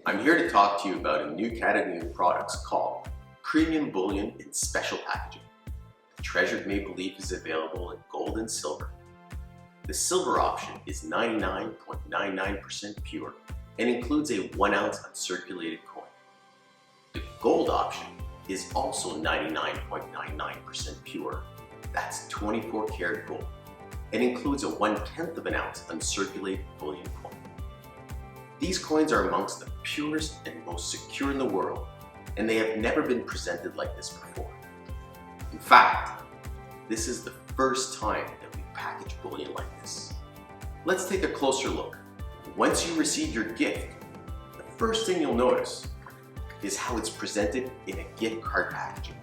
I'm here to talk to you about a new category of products called Premium Bullion in special packaging. The treasured maple leaf is available in gold and silver. The silver option is 99.99% pure and includes a 1 ounce uncirculated coin. The gold option is also 99.99% pure, that's 24 karat gold, and includes a 1/10 of an ounce uncirculated bullion coin. These coins are amongst the purest and most secure in the world, and they have never been presented like this before. In fact, this is the first time that we package bullion like this. Let's take a closer look. Once you receive your gift, the first thing you'll notice is how it's presented in a gift card packaging.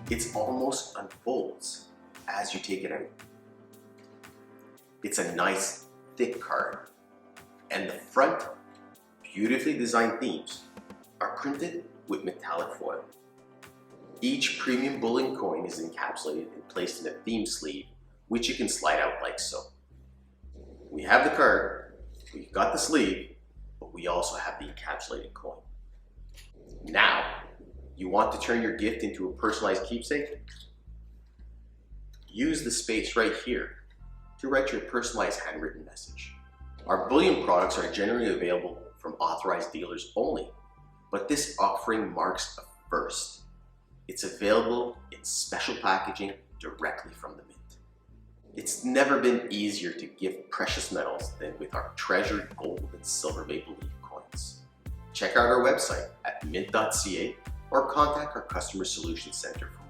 It almost unfolds as you take it out. It's a nice, thick card, and the front, beautifully designed themes are printed with metallic foil. Each premium bullion coin is encapsulated and placed in a theme sleeve, which you can slide out like so. We have the card, we've got the sleeve, but we also have the encapsulated coin. Now, you want to turn your gift into a personalized keepsake? Use the space right here to write your personalized handwritten message. Our bullion products are generally available from authorized dealers only, but this offering marks a first. It's available in special packaging directly from the mint. It's never been easier to gift precious metals than with our treasured gold and silver maple leaf coins. Check out our website at mint.ca or contact our Customer Solutions Center for